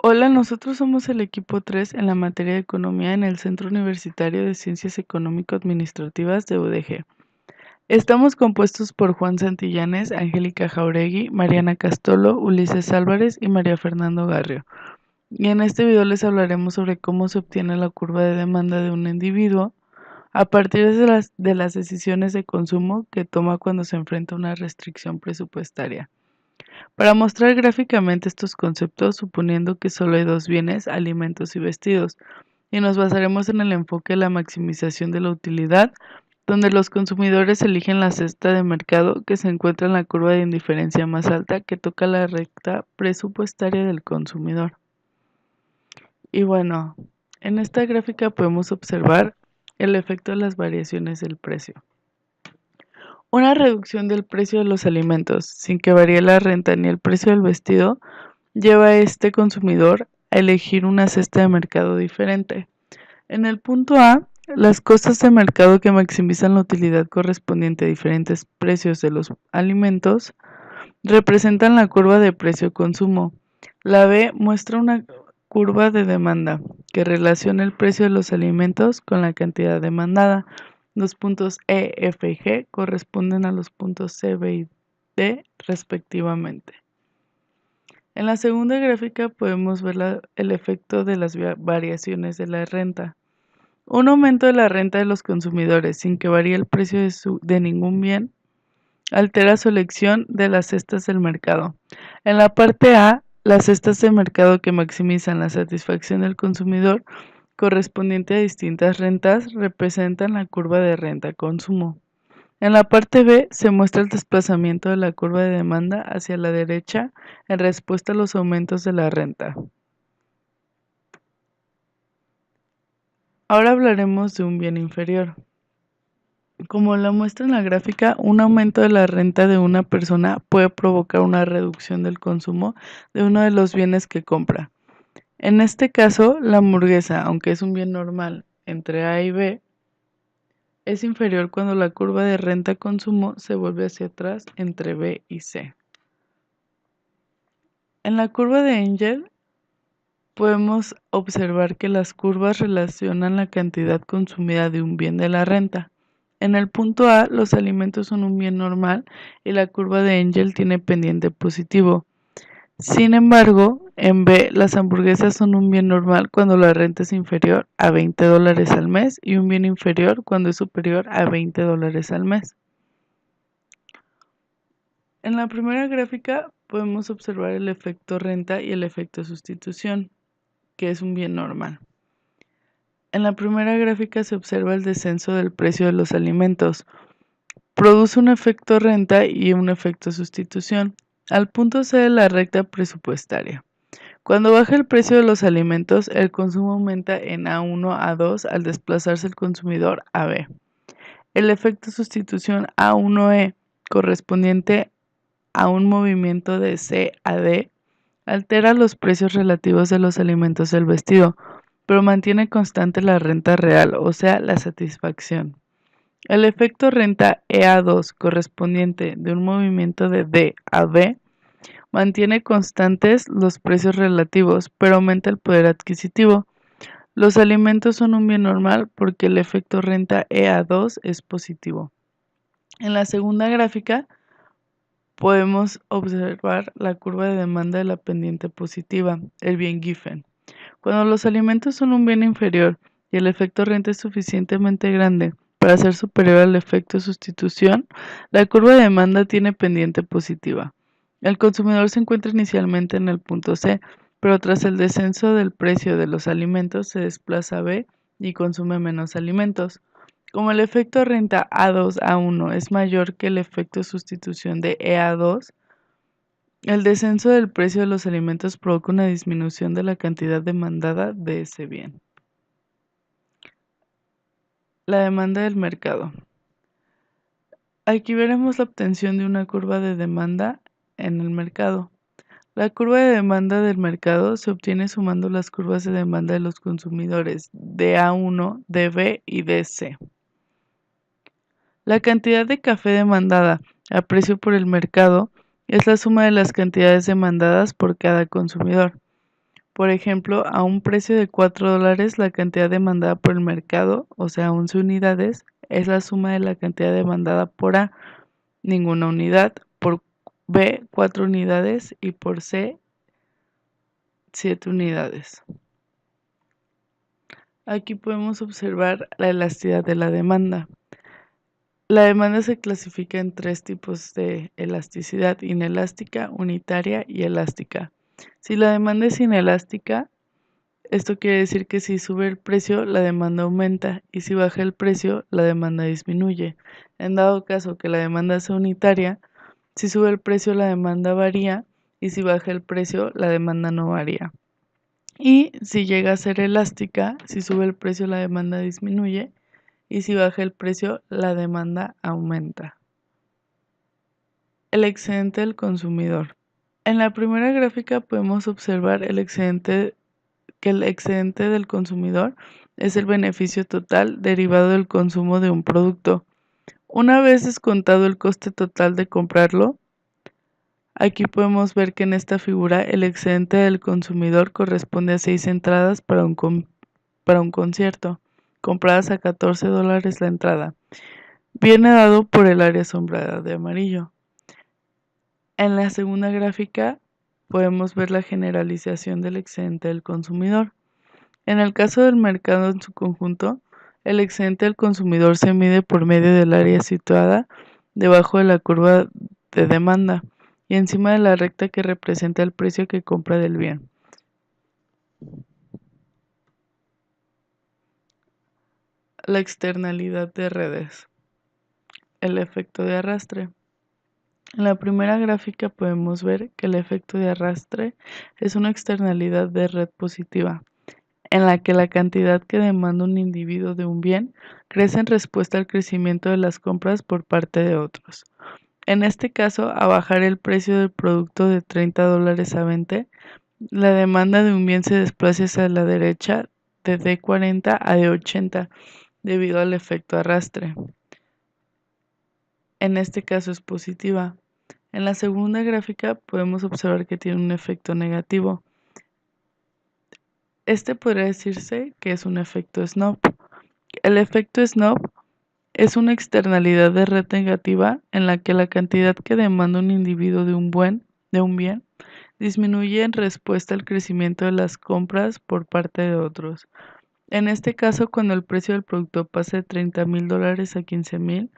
Hola, nosotros somos el equipo 3 en la materia de Economía en el Centro Universitario de Ciencias Económico-Administrativas de UDG. Estamos compuestos por Juan Santillanes, Angélica Jauregui, Mariana Castolo, Ulises Álvarez y María Fernando Garrio. Y en este video les hablaremos sobre cómo se obtiene la curva de demanda de un individuo a partir de las decisiones de consumo que toma cuando se enfrenta a una restricción presupuestaria. Para mostrar gráficamente estos conceptos, suponiendo que solo hay dos bienes, alimentos y vestidos, y nos basaremos en el enfoque de la maximización de la utilidad, donde los consumidores eligen la cesta de mercado que se encuentra en la curva de indiferencia más alta que toca la recta presupuestaria del consumidor. Y bueno, en esta gráfica podemos observar el efecto de las variaciones del precio. Una reducción del precio de los alimentos, sin que varíe la renta ni el precio del vestido, lleva a este consumidor a elegir una cesta de mercado diferente. En el punto A, las costas de mercado que maximizan la utilidad correspondiente a diferentes precios de los alimentos representan la curva de precio-consumo. La B muestra una curva de demanda que relaciona el precio de los alimentos con la cantidad demandada. Los puntos E, F y G corresponden a los puntos C, B y D respectivamente. En la segunda gráfica podemos ver el efecto de las variaciones de la renta. Un aumento de la renta de los consumidores sin que varíe el precio de ningún bien altera su elección de las cestas del mercado. En la parte A, las cestas de mercado que maximizan la satisfacción del consumidor correspondiente a distintas rentas representan la curva de renta-consumo. En la parte B se muestra el desplazamiento de la curva de demanda hacia la derecha en respuesta a los aumentos de la renta. Ahora hablaremos de un bien inferior. Como lo muestra en la gráfica, un aumento de la renta de una persona puede provocar una reducción del consumo de uno de los bienes que compra. En este caso, la hamburguesa, aunque es un bien normal entre A y B, es inferior cuando la curva de renta-consumo se vuelve hacia atrás entre B y C. En la curva de Engel podemos observar que las curvas relacionan la cantidad consumida de un bien de la renta. En el punto A, los alimentos son un bien normal y la curva de Engel tiene pendiente positivo. Sin embargo, en B, las hamburguesas son un bien normal cuando la renta es inferior a $20 al mes y un bien inferior cuando es superior a $20 al mes. En la primera gráfica podemos observar el efecto renta y el efecto sustitución, que es un bien normal. En la primera gráfica se observa el descenso del precio de los alimentos. Produce un efecto renta y un efecto sustitución al punto C de la recta presupuestaria. Cuando baja el precio de los alimentos, el consumo aumenta en A1 a A2 al desplazarse el consumidor a B. El efecto sustitución A1E, correspondiente a un movimiento de C a D, altera los precios relativos de los alimentos del vestido, pero mantiene constante la renta real, o sea, la satisfacción. El efecto renta EA2, correspondiente de un movimiento de D a B, mantiene constantes los precios relativos, pero aumenta el poder adquisitivo. Los alimentos son un bien normal porque el efecto renta EA2 es positivo. En la segunda gráfica podemos observar la curva de demanda de la pendiente positiva, el bien Giffen. Cuando los alimentos son un bien inferior y el efecto renta es suficientemente grande para ser superior al efecto sustitución, la curva de demanda tiene pendiente positiva. El consumidor se encuentra inicialmente en el punto C, pero tras el descenso del precio de los alimentos se desplaza a B y consume menos alimentos. Como el efecto renta A2-A1 es mayor que el efecto sustitución de EA2, el descenso del precio de los alimentos provoca una disminución de la cantidad demandada de ese bien. La demanda del mercado. Aquí veremos la obtención de una curva de demanda en el mercado. La curva de demanda del mercado se obtiene sumando las curvas de demanda de los consumidores de A1, de B y de C. La cantidad de café demandada a precio por el mercado es la suma de las cantidades demandadas por cada consumidor. Por ejemplo, a un precio de $4, la cantidad demandada por el mercado, o sea, 11 unidades, es la suma de la cantidad demandada por A, ninguna unidad, por B, 4 unidades y por C, 7 unidades. Aquí podemos observar la elasticidad de la demanda. La demanda se clasifica en 3 tipos de elasticidad: inelástica, unitaria y elástica. Si la demanda es inelástica, esto quiere decir que si sube el precio, la demanda aumenta, y si baja el precio, la demanda disminuye. En dado caso que la demanda sea unitaria, si sube el precio, la demanda varía, y si baja el precio, la demanda no varía. Y si llega a ser elástica, si sube el precio, la demanda disminuye, y si baja el precio, la demanda aumenta. El excedente del consumidor. En la primera gráfica podemos observar que el excedente del consumidor es el beneficio total derivado del consumo de un producto. Una vez descontado el coste total de comprarlo, aquí podemos ver que en esta figura el excedente del consumidor corresponde a 6 entradas para un concierto, compradas a $14 la entrada. Viene dado por el área sombreada de amarillo. En la segunda gráfica podemos ver la generalización del excedente del consumidor. En el caso del mercado en su conjunto, el excedente del consumidor se mide por medio del área situada debajo de la curva de demanda y encima de la recta que representa el precio que compra del bien. La externalidad de redes. El efecto de arrastre. En la primera gráfica podemos ver que el efecto de arrastre es una externalidad de red positiva, en la que la cantidad que demanda un individuo de un bien crece en respuesta al crecimiento de las compras por parte de otros. En este caso, a bajar el precio del producto de $30 a 20, la demanda de un bien se desplaza hacia la derecha de D40 a D80 debido al efecto arrastre. En este caso es positiva. En la segunda gráfica podemos observar que tiene un efecto negativo. Este podría decirse que es un efecto Snoop. El efecto Snoop es una externalidad de red negativa en la que la cantidad que demanda un individuo de un bien disminuye en respuesta al crecimiento de las compras por parte de otros. En este caso, cuando el precio del producto pasa de $30,000 a $15,000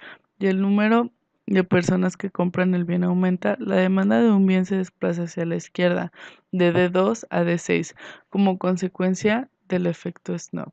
y el número de personas que compran el bien aumenta, la demanda de un bien se desplaza hacia la izquierda, de D2 a D6, como consecuencia del efecto Snoop.